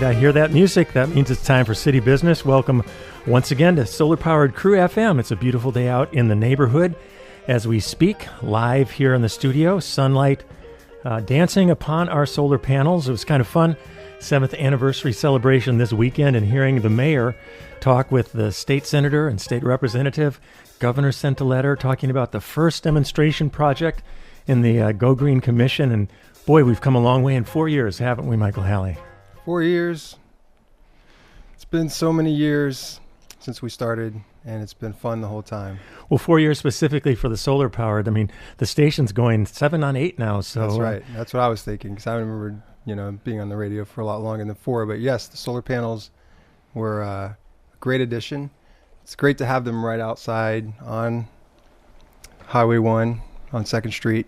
I hear that music. That means it's time for City Business. Welcome once again to solar-powered KRUU-FM. It's a beautiful day out in the neighborhood as we speak live here in the studio. Sunlight dancing upon our solar panels. It was kind of fun. 7th anniversary celebration this weekend, and hearing the mayor talk with the state senator and state representative. Governor sent a letter talking about the first demonstration project in the Go Green Commission. And boy, we've come a long way in 4 years, haven't we, Michael Halley? 4 years. It's been so many years since we started, and it's been fun the whole time. Well, 4 years specifically for the solar powered. I mean, the station's going 7 on 8 now. So that's right. That's what I was thinking, because I remember, being on the radio for a lot longer than 4. But yes, the solar panels were a great addition. It's great to have them right outside on Highway 1 on 2nd Street.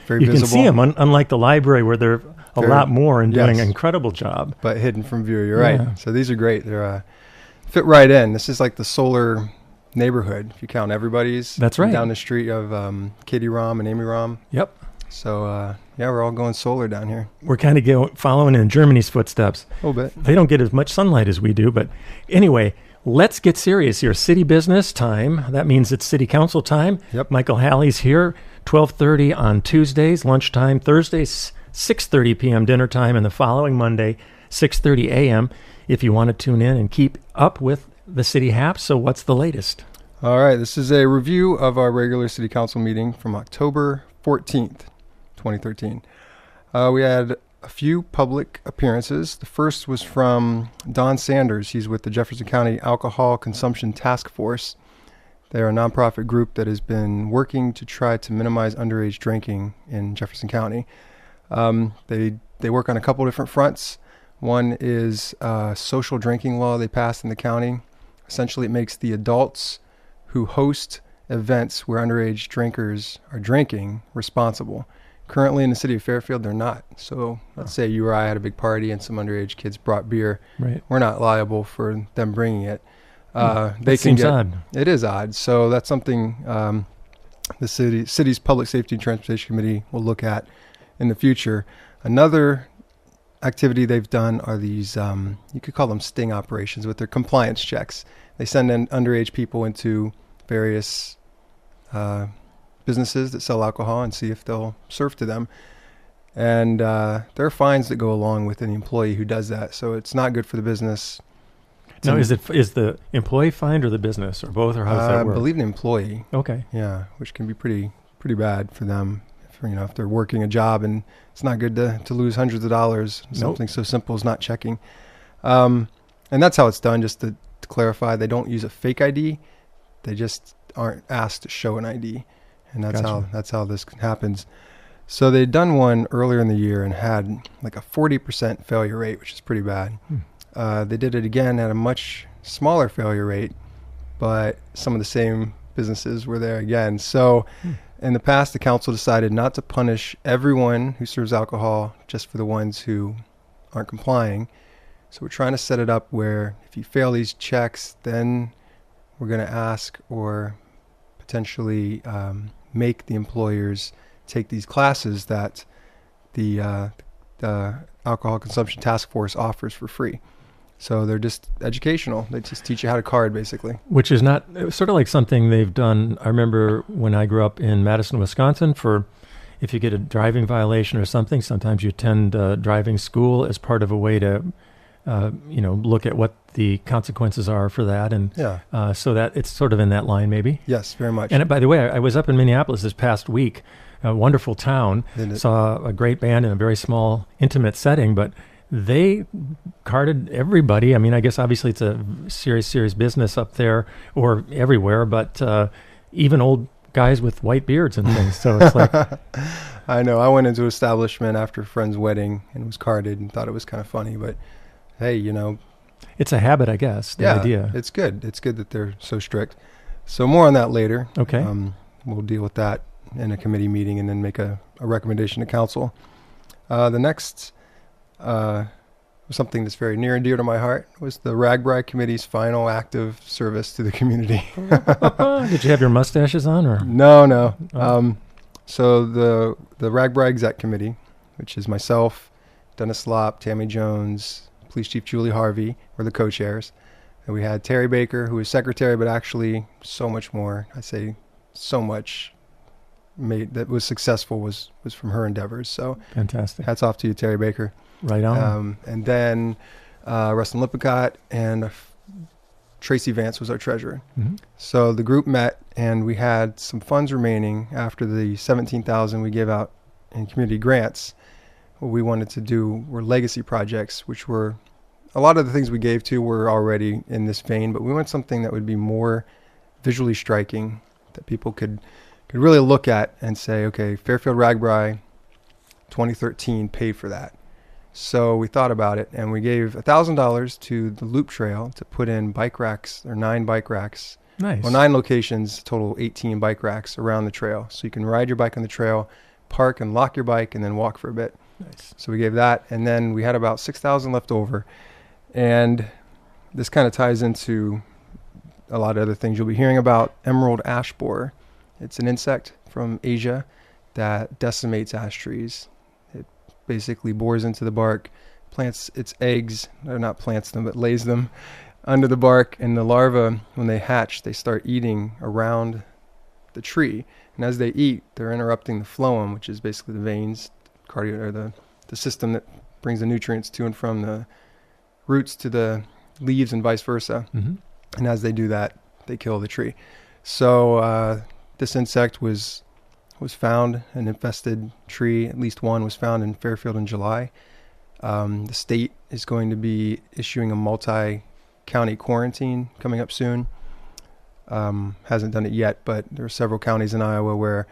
Very visible. You can see them, unlike the library where they're a lot more and doing an incredible job. But hidden from view, you're right. So these are great. They're fit right in. This is like the solar neighborhood, if you count everybody's. That's right. Down the street of Katie Rom and Amy Rom. Yep. So, we're all going solar down here. We're kind of following in Germany's footsteps. A little bit. They don't get as much sunlight as we do. But anyway, let's get serious here. City business time. That means it's city council time. Yep. Michael Halley's here, 12:30 on Tuesdays, lunchtime, Thursdays, 6:30 p.m. dinner time, and the following Monday, 6:30 a.m. if you want to tune in and keep up with the city haps. So what's the latest? All right. This is a review of our regular city council meeting from October 14th, 2013. We had a few public appearances. The first was from Don Sanders. He's with the Jefferson County Alcohol Consumption Task Force. They're a nonprofit group that has been working to try to minimize underage drinking in Jefferson County. They work on a couple different fronts. One is a social drinking law they passed in the county. Essentially, it makes the adults who host events where underage drinkers are drinking responsible. Currently in the city of Fairfield, they're not. So let's say you or I had a big party and some underage kids brought beer. Right. We're not liable for them bringing it. Seems odd. It is odd. So that's something the city's Public Safety and Transportation Committee will look at in the future. Another activity they've done are these, you could call them sting operations, with their compliance checks. They send in underage people into various businesses that sell alcohol and see if they'll serve to them. And there are fines that go along with any employee who does that. So it's not good for the business. Now, is the employee fined or the business, or both, or how does that work? I believe the employee. Okay. Yeah, which can be pretty bad for them. If they're working a job, and it's not good to lose hundreds of dollars. Something so simple as not checking. And that's how it's done. Just to clarify, they don't use a fake ID. They just aren't asked to show an ID, and that's how this happens. So they'd done one earlier in the year and had like a 40% failure rate, which is pretty bad. They did it again at a much smaller failure rate, but some of the same businesses were there again. So in the past, the council decided not to punish everyone who serves alcohol, just for the ones who aren't complying. So we're trying to set it up where if you fail these checks, then we're going to ask or potentially make the employers take these classes that the Alcohol Consumption Task Force offers for free. So they're just educational. They just teach you how to card, basically. Which is not sort of like something they've done. I remember when I grew up in Madison, Wisconsin, if you get a driving violation or something, sometimes you attend driving school as part of a way to, look at what the consequences are for that. And so that it's sort of in that line, maybe. Yes, very much. And by the way, I was up in Minneapolis this past week, a wonderful town, saw a great band in a very small, intimate setting, but they carded everybody. I mean, I guess obviously it's a serious business up there or everywhere, but even old guys with white beards and things. So it's like... I know. I went into an establishment after a friend's wedding and was carded and thought it was kind of funny, but hey, it's a habit, I guess, the idea. It's good. It's good that they're so strict. So more on that later. Okay. We'll deal with that in a committee meeting and then make a recommendation to council. The next something that's very near and dear to my heart was the RAGBRAI committee's final active service to the community. Did you have your mustaches on, or? No. Oh. So the RAGBRAI exec committee, which is myself, Dennis Slop, Tammy Jones, Police Chief Julie Harvey, were the co-chairs. And we had Terry Baker, who was secretary, but actually so much more. I say so much that was successful was from her endeavors. So fantastic. Hats off to you, Terry Baker. Right on. And then Rustin Lippincott and Tracy Vance was our treasurer. Mm-hmm. So the group met, and we had some funds remaining after the $17,000 we gave out in community grants. What we wanted to do were legacy projects, which were a lot of the things we gave to were already in this vein, but we want something that would be more visually striking, that people could really look at and say, okay, Fairfield RAGBRAI 2013 paid for that. So we thought about it, and we gave $1,000 to the Loop Trail to put in bike racks, or 9 bike racks. Nice. Well, 9 locations, total 18 bike racks around the trail. So you can ride your bike on the trail, park and lock your bike, and then walk for a bit. Nice. So we gave that, and then we had about $6,000 left over. And this kind of ties into a lot of other things you'll be hearing about. Emerald ash borer. It's an insect from Asia that decimates ash trees. It basically bores into the bark, plants its eggs, or not plants them, but lays them under the bark, and the larvae, when they hatch, they start eating around the tree. And as they eat, they're interrupting the phloem, which is basically the veins, or the system that brings the nutrients to and from the roots to the leaves and vice versa. Mm-hmm. And as they do that, they kill the tree. So this insect was found, an infested tree, at least one was found in Fairfield in July. The state is going to be issuing a multi-county quarantine coming up soon. Hasn't done it yet, but there are several counties in Iowa where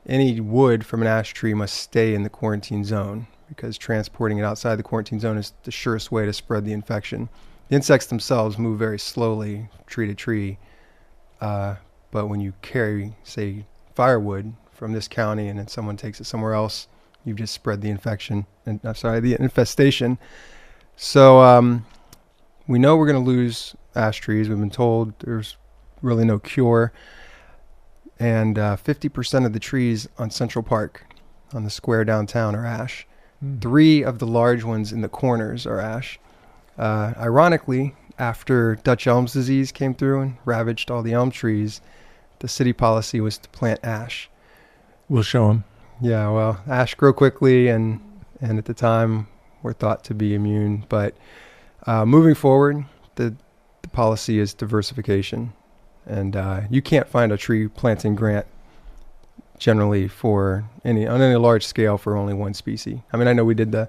any wood from an ash tree must stay in the quarantine zone, because transporting it outside the quarantine zone is the surest way to spread the infection. The insects themselves move very slowly, tree to tree, but when you carry, say, firewood from this county and then someone takes it somewhere else, you've just spread the infection, the infestation. So we know we're going to lose ash trees. We've been told there's really no cure. And 50% of the trees on Central Park, on the square downtown, are ash. 3 of the large ones in the corners are ash. Ironically, after Dutch elm disease came through and ravaged all the elm trees, the city policy was to plant ash. We'll show them. Yeah, well, ash grow quickly, and at the time were thought to be immune. But moving forward, the policy is diversification. And you can't find a tree planting grant generally on any large scale for only one species. I mean, I know we did the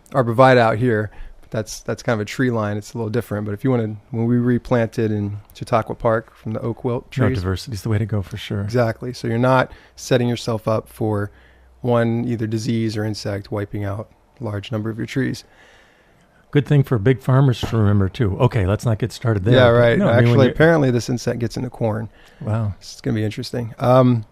arborvitae out here, but that's kind of a tree line. It's a little different. But if you wanted, when we replanted in Chautauqua Park from the oak wilt trees, no, diversity is the way to go for sure. Exactly. So you're not setting yourself up for one either disease or insect wiping out a large number of your trees. Good thing for big farmers to remember too. Okay, let's not get started there. Yeah, right. No, actually, apparently this insect gets into corn. Wow. It's going to be interesting. On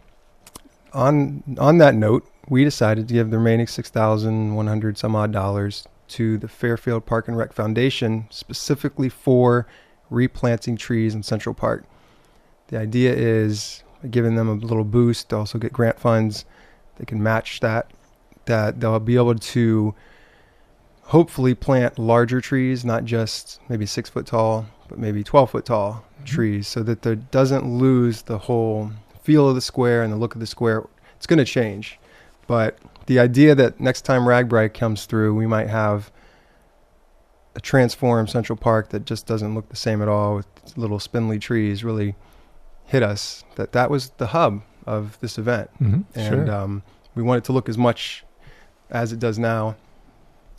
that note, we decided to give the remaining $6,100 some odd dollars to the Fairfield Park and Rec Foundation, specifically for replanting trees in Central Park. The idea is giving them a little boost to also get grant funds. They can match that they'll be able to hopefully plant larger trees, not just maybe 6 foot tall, but maybe 12 foot tall trees, so that there doesn't lose the whole feel of the square and the look of the square. It's going to change. But the idea that next time RAGBRAI comes through, we might have a transformed Central Park that just doesn't look the same at all, with little spindly trees, really hit us that was the hub of this event. Mm-hmm. And sure. We want it to look as much as it does now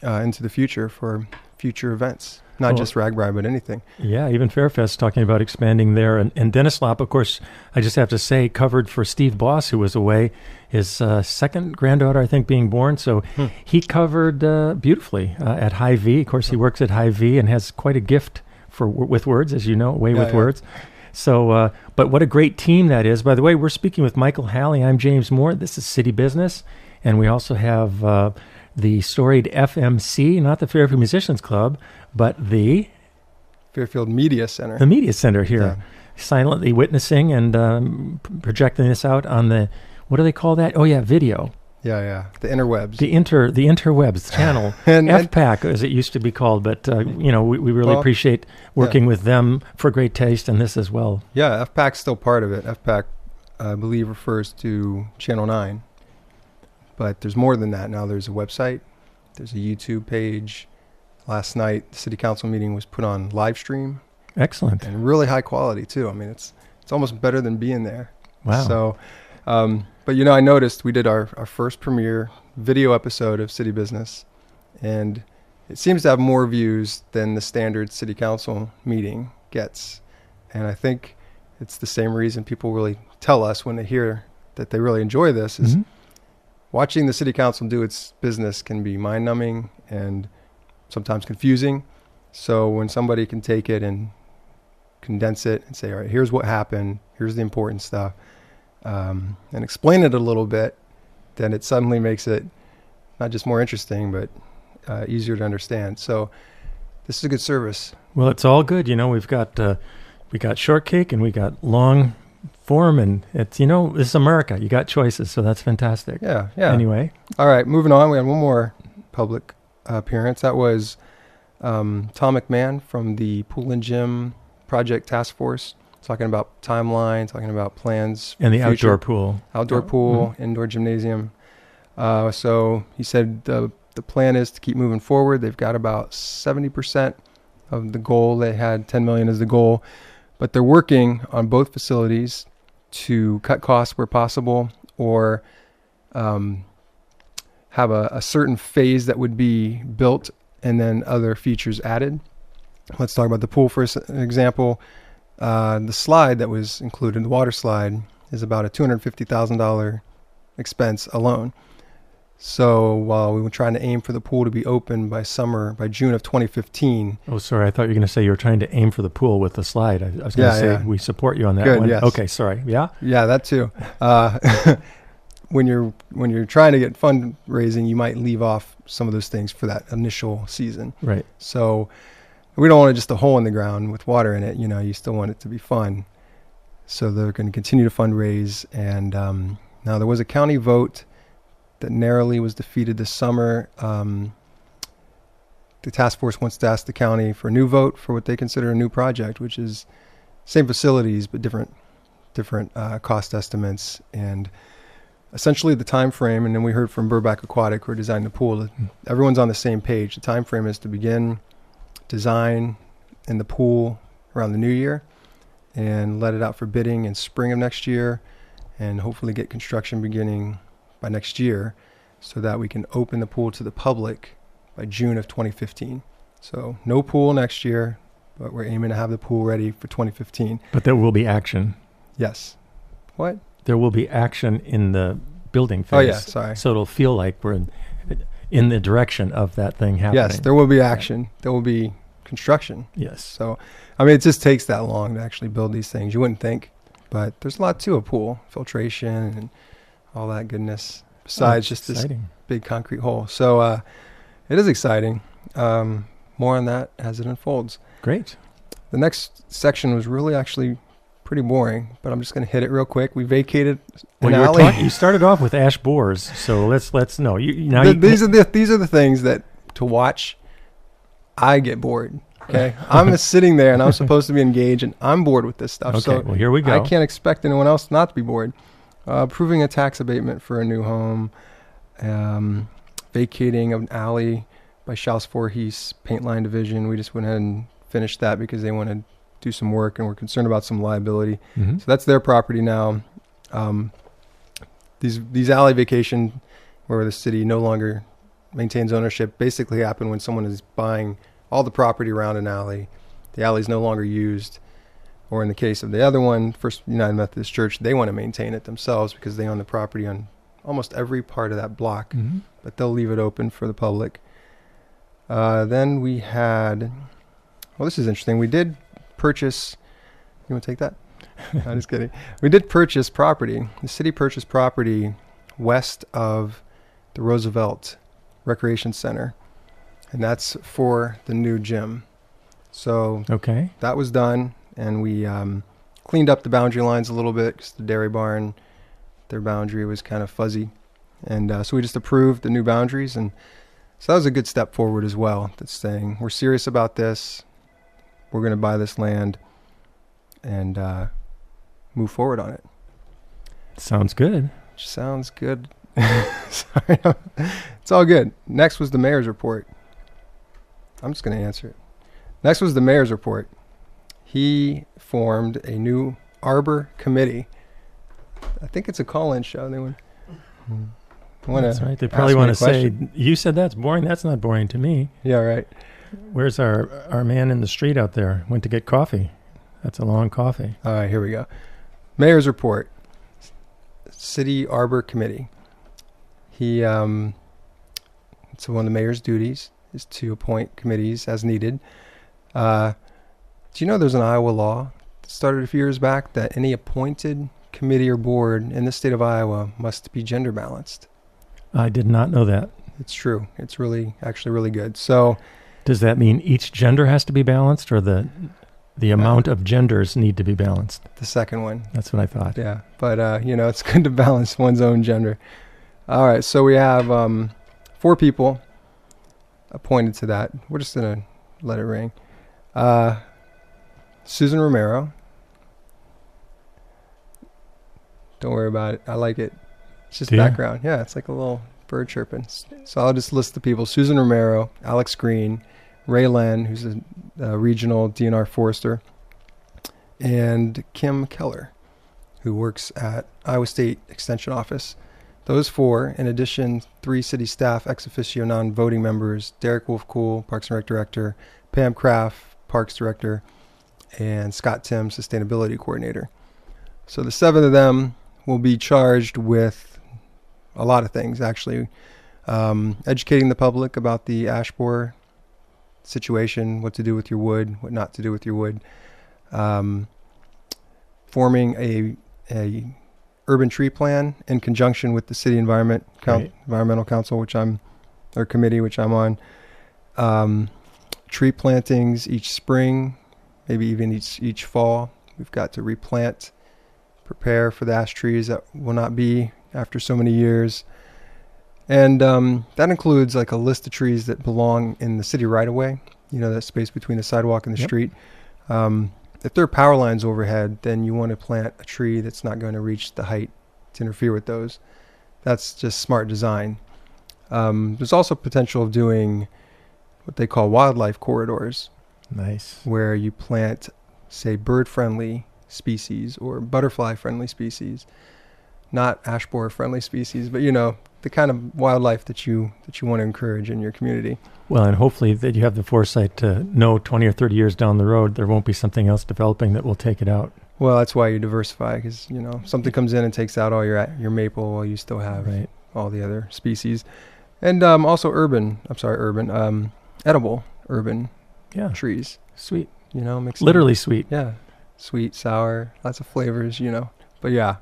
into the future for future events, not just RAGBRAI, but anything. Yeah, even Fairfest talking about expanding there. And Dennis Lop, of course, I just have to say, covered for Steve Boss, who was away, his second granddaughter, I think, being born. So he covered beautifully at Hy-Vee. Of course, he works at Hy-Vee and has quite a gift with words, as you know, words. So, but what a great team that is. By the way, we're speaking with Michael Halley. I'm James Moore. This is City Business. And we also have the storied FMC, not the Fairfield Musicians Club, but the Fairfield Media Center. The Media Center here, silently witnessing and projecting this out on the, what do they call that? Oh, yeah, video. Yeah, the interwebs. The interwebs channel, FPAC as it used to be called, but we really appreciate working with them for great taste and this as well. Yeah, FPAC's still part of it. FPAC, I believe, refers to Channel 9, but there's more than that now. There's a website, there's a YouTube page. Last night, the city council meeting was put on live stream. Excellent. And really high quality too. I mean, it's almost better than being there. Wow. So, but I noticed we did our first premiere video episode of City Business, and it seems to have more views than the standard city council meeting gets. And I think it's the same reason people really tell us when they hear that they really enjoy this is watching the city council do its business can be mind-numbing and sometimes confusing. So when somebody can take it and condense it and say, all right, here's what happened, here's the important stuff, and explain it a little bit, then it suddenly makes it not just more interesting, but easier to understand. So this is a good service. Well, it's all good. We've got we got shortcake and we got long form, and it's this is America. You got choices, so that's fantastic. Yeah. Anyway, all right, moving on. We had one more public appearance. That was Tom McMahon from the Pool and Gym Project Task Force, talking about timeline, talking about plans. And the outdoor pool. Indoor gymnasium. So he said the plan is to keep moving forward. They've got about 70% of the goal. They had 10 million as the goal, but they're working on both facilities to cut costs where possible, or have a certain phase that would be built and then other features added. Let's talk about the pool for an example. The slide that was included, the water slide, is about a $250,000 expense alone. So while we were trying to aim for the pool to be open by June of 2015. Oh, sorry. I thought you were going to say you were trying to aim for the pool with the slide. I was going to say we support you on that. Good, one. Yes. Okay, sorry. Yeah? Yeah, that too. When you're trying to get fundraising, you might leave off some of those things for that initial season. Right. So we don't want it just a hole in the ground with water in it. You still want it to be fun. So they're going to continue to fundraise. And now there was a county vote that narrowly was defeated this summer. The task force wants to ask the county for a new vote for what they consider a new project, which is same facilities but different cost estimates and essentially the time frame. And then we heard from Burbach Aquatics, who are designing the pool. Everyone's on the same page. The time frame is to begin design in the pool around the new year and let it out for bidding in spring of next year, and hopefully get construction beginning by next year so that we can open the pool to the public by June of 2015. So no pool next year, but we're aiming to have the pool ready for 2015. But there will be action. Yes. What? There will be action in the building phase. Oh, yeah, sorry. So it'll feel like we're in the direction of that thing happening. Yes, there will be action. Yeah. There will be construction. Yes. So, it just takes that long to actually build these things. You wouldn't think, but there's a lot to a pool. Filtration and all that goodness, besides just exciting. This big concrete hole. So it is exciting. More on that as it unfolds. Great. The next section was really actually pretty boring, but I'm just going to hit it real quick. We vacated an alley. You started off with ash bores, so let's know. These are the things that to watch, I get bored. Okay, I'm just sitting there and I'm supposed to be engaged, and I'm bored with this stuff. Okay, so well, here we go. I can't expect anyone else not to be bored. Approving a tax abatement for a new home, vacating an alley by Schaus Voorhees Paint Line Division. We just went ahead and finished that because they wanted to do some work and we're concerned about some liability. Mm-hmm. So that's their property now. These alley vacation where the city no longer maintains ownership basically happen when someone is buying all the property around an alley. The alley is no longer used. Or in the case of the other one, First United Methodist Church, they want to maintain it themselves because they own the property on almost every part of that block. Mm-hmm. But they'll leave it open for the public. Then we had, this is interesting. We did purchase, you want to take that? I'm just kidding. We did purchase property. The city purchased property west of the Roosevelt Recreation Center, and that's for the new gym. So Okay. that was done, and we cleaned up the boundary lines a little bit because the dairy barn, their boundary was kind of fuzzy. And so we just approved the new boundaries, and so that was a good step forward as well. That's saying we're serious about this. We're going to buy this land and move forward on it. Sounds good. Sounds good. Sorry, it's all good. Next was the mayor's report. I'm just going to answer it. Next was the mayor's report. He formed a new Arbor committee. I think it's a call-in show. They want That's right. They probably want to say, you said that's boring. That's not boring to me. Yeah, right. Where's our man in the street out there? Went to get coffee. That's a long coffee. All right, here we go. Mayor's report. City Arbor Committee. He, it's one of the mayor's duties is to appoint committees as needed. Do you know there's an Iowa law that started a few years back that any appointed committee or board in the state of Iowa must be gender balanced? I did not know that. It's true. It's actually really good. So, does that mean each gender has to be balanced, or the amount of genders need to be balanced? The second one. That's what I thought. Yeah, but it's good to balance one's own gender. All right, so we have 4 people appointed to that. We're just gonna let it ring. Susan Romero. Don't worry about it. I like it. It's just background. Yeah, it's like a little bird chirping. So I'll just list the people. Susan Romero, Alex Green, Ray Len, who's a regional DNR forester, and Kim Keller, who works at Iowa State Extension Office. Those 4, in addition, 3 city staff ex officio non-voting members, Derek Wolf-Cool, Parks and Rec Director, Pam Kraft, Parks Director, and Scott Tim, Sustainability Coordinator. So the 7 of them will be charged with a lot of things, actually. Educating the public about the ash borer situation, what to do with your wood, what not to do with your wood. Forming a urban tree plan in conjunction with the city environmental council, committee, which I'm on. Tree plantings each spring, maybe even each fall. We've got to replant, prepare for the ash trees that will not be after so many years. And that includes like a list of trees that belong in the city right away, that space between the sidewalk and the street. If there are power lines overhead, then you want to plant a tree that's not going to reach the height to interfere with those. That's just smart design. There's also potential of doing what they call wildlife corridors. Nice. Where you plant, say, bird-friendly species or butterfly-friendly species, not ash borer-friendly species, but the kind of wildlife that you want to encourage in your community. Well, and hopefully that you have the foresight to know 20 or 30 years down the road there won't be something else developing that will take it out. Well, that's why you diversify, because something comes in and takes out all your maple while you still have all the other species. And also edible urban trees. Sweet. Mixed literally sweet. Yeah. Sweet, sour, lots of flavors, But yeah.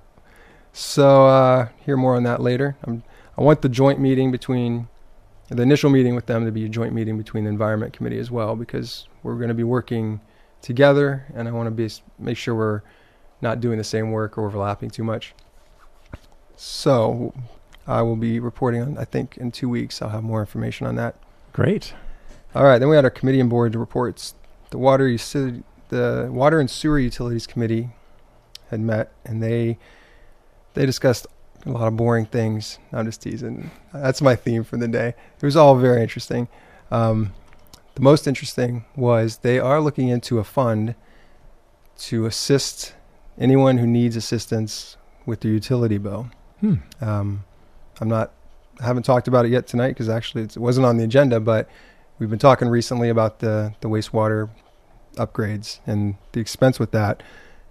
So hear more on that later. I want the initial meeting with them to be a joint meeting between the Environment Committee as well, because we're going to be working together, and I want to make sure we're not doing the same work or overlapping too much. So I will be reporting on, I think in 2 weeks, I'll have more information on that. Great. All right, then we had our committee and board reports. The Water and Sewer Utilities Committee had met, and they discussed a lot of boring things. I'm just teasing. That's my theme for the day. It was all very interesting. The most interesting was they are looking into a fund to assist anyone who needs assistance with their utility bill. I haven't talked about it yet tonight because actually it wasn't on the agenda, but we've been talking recently about the wastewater upgrades and the expense with that,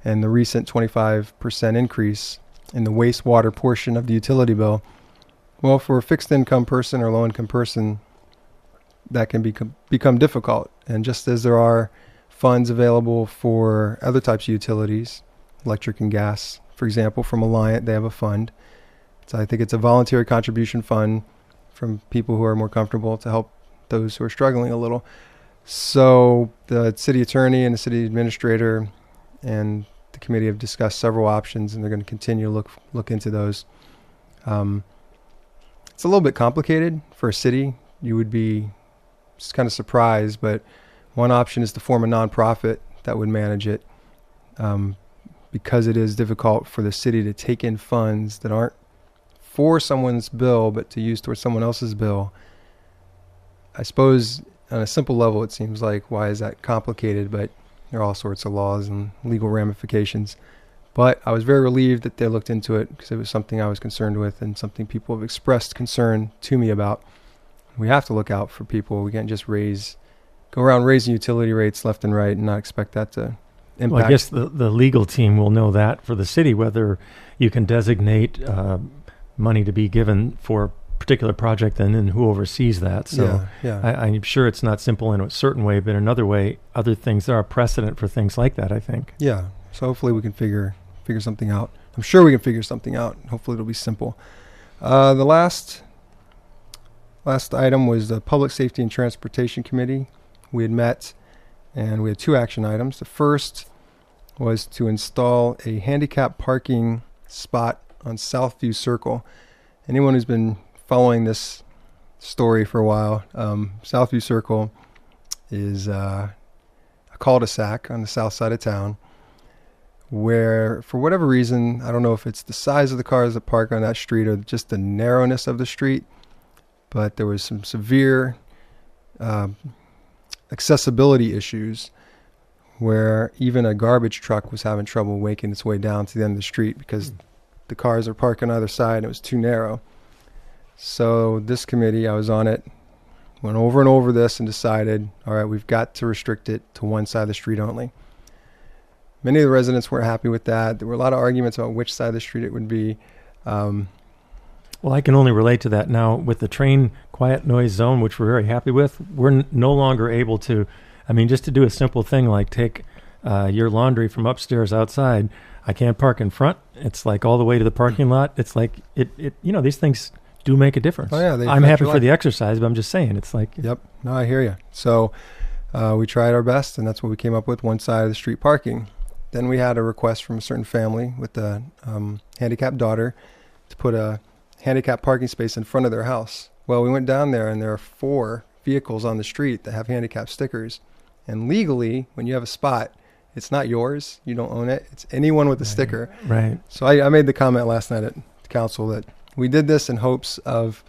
and the recent 25% increase in the wastewater portion of the utility bill. Well, for a fixed income person or low income person, that can become difficult. And just as there are funds available for other types of utilities, electric and gas, for example, from Alliant, they have a fund. So I think it's a voluntary contribution fund from people who are more comfortable to help those who are struggling a little. So the city attorney and the city administrator and the committee have discussed several options, and they're going to continue to look into those. It's a little bit complicated for a city. You would be just kind of surprised, but one option is to form a nonprofit that would manage it, because it is difficult for the city to take in funds that aren't for someone's bill, but to use towards someone else's bill. I suppose on a simple level, it seems like, why is that complicated? But there are all sorts of laws and legal ramifications. But I was very relieved that they looked into it, because it was something I was concerned with and something people have expressed concern to me about. We have to look out for people. We can't just go around raising utility rates left and right and not expect that to impact. Well, I guess the legal team will know that for the city, whether you can designate money to be given for a particular project and then who oversees that. So I'm sure it's not simple in a certain way, but in another way, other things, there are precedent for things like that, I think. Yeah. So hopefully we can figure something out. I'm sure we can figure something out. Hopefully it'll be simple. The last item was the Public Safety and Transportation Committee. We had met, and we had 2 action items. The first was to install a handicap parking spot on Southview Circle. Anyone who's been following this story for a while, Southview Circle is a cul-de-sac on the south side of town, where, for whatever reason, I don't know if it's the size of the cars that park on that street or just the narrowness of the street, but there was some severe accessibility issues where even a garbage truck was having trouble making its way down to the end of the street because the cars are parked on either side and it was too narrow. So this committee, I was on it, went over and over this and decided, all right, we've got to restrict it to one side of the street only. Many of the residents weren't happy with that. There were a lot of arguments about which side of the street it would be. Well, I can only relate to that now with the train quiet noise zone, which we're very happy with. We're no longer able to, just to do a simple thing like take your laundry from upstairs outside. I can't park in front. It's like all the way to the parking lot. It's like, these things do make a difference. Oh, yeah, I'm happy for the exercise, but I'm just saying, it's like. Yep. No, I hear you. So we tried our best, and that's what we came up with, one side of the street parking. Then we had a request from a certain family with a handicapped daughter to put a handicapped parking space in front of their house. Well, we went down there, and there are 4 vehicles on the street that have handicap stickers. And legally, when you have a spot, it's not yours. You don't own it. It's anyone with a sticker. Right. So I made the comment last night at council that we did this in hopes of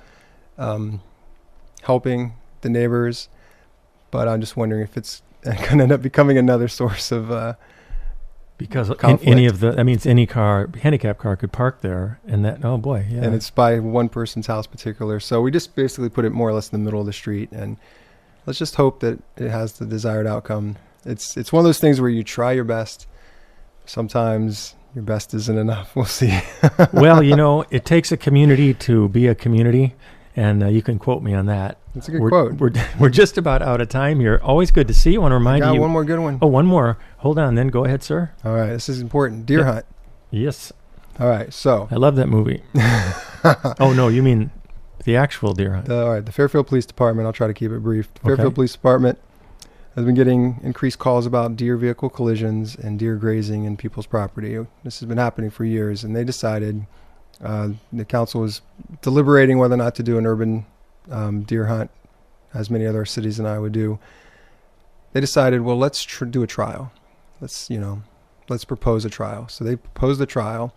helping the neighbors, but I'm just wondering if it's going to end up becoming another source of because conflict. Any car, handicap car could park there, and that, oh boy, yeah. And it's by one person's house particular. So we just basically put it more or less in the middle of the street, and let's just hope that it has the desired outcome. It's one of those things where you try your best. Sometimes your best isn't enough. We'll see. Well, it takes a community to be a community, and you can quote me on that. That's a good quote. We're just about out of time here. Always good to see you. I want to remind you. Got one more good one. Oh, one more. Hold on, then go ahead, sir. All right, this is important. Deer hunt. Yes. All right, so. I love that movie. Oh, no, you mean the actual deer hunt. All right, the Fairfield Police Department, I'll try to keep it brief. The Fairfield Police Department has been getting increased calls about deer vehicle collisions and deer grazing in people's property. This has been happening for years, and they decided, the council was deliberating whether or not to do an urban deer hunt, as many other cities and I would do. They decided, well, let's do a trial. Let's propose a trial. So they proposed a trial,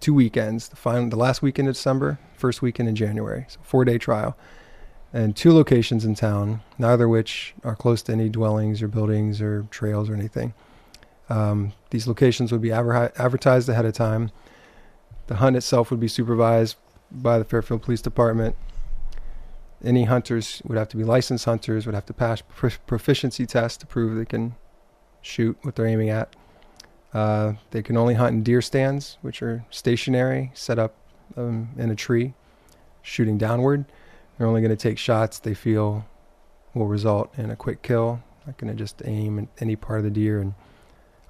2 weekends, the last weekend of December, first weekend in January. So 4-day trial. And 2 locations in town, neither of which are close to any dwellings or buildings or trails or anything. These locations would be advertised ahead of time. The hunt itself would be supervised by the Fairfield Police Department. Any hunters would have to be licensed hunters, would have to pass proficiency tests to prove they can shoot what they're aiming at. They can only hunt in deer stands, which are stationary, set up in a tree, shooting downward. They're only going to take shots they feel will result in a quick kill. Not going to just aim at any part of the deer.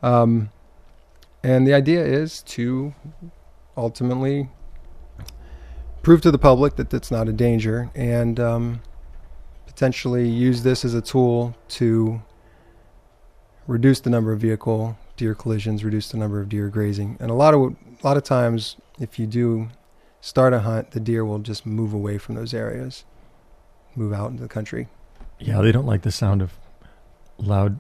And the idea is to ultimately prove to the public that that's not a danger, and potentially use this as a tool to reduce the number of vehicle deer collisions, reduce the number of deer grazing. And a lot of times, if you do start a hunt, the deer will just move away from those areas, move out into the country. Yeah, they don't like the sound of loud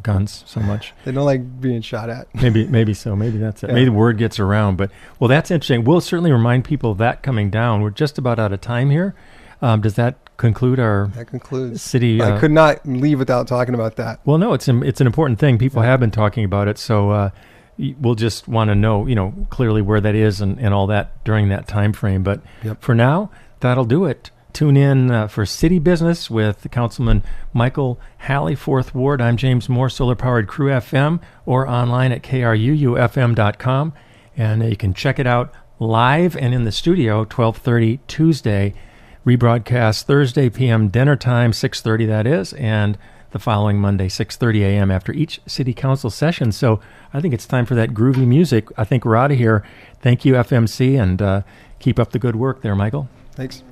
guns so much. They don't like being shot at. Maybe so. Maybe that's it. Yeah. Maybe the word gets around. But, well, that's interesting. We'll certainly remind people of that coming down. We're just about out of time here. Does that conclude our That concludes. city? I could not leave without talking about that. Well, no, it's an important thing. People have been talking about it. So we'll just want to know, clearly where that is and all that during that time frame. But for now, that'll do it. Tune in for City Business with Councilman Michael Halley, 4th Ward. I'm James Moore, solar-powered KRUU-FM, or online at KRUU-FM.com. And you can check it out live and in the studio, 12:30 Tuesday, rebroadcast Thursday p.m. dinner time, 6:30 that is, and the following Monday, 6:30 a.m. after each City Council session. So I think it's time for that groovy music. I think we're out of here. Thank you, FMC, and keep up the good work there, Michael. Thanks.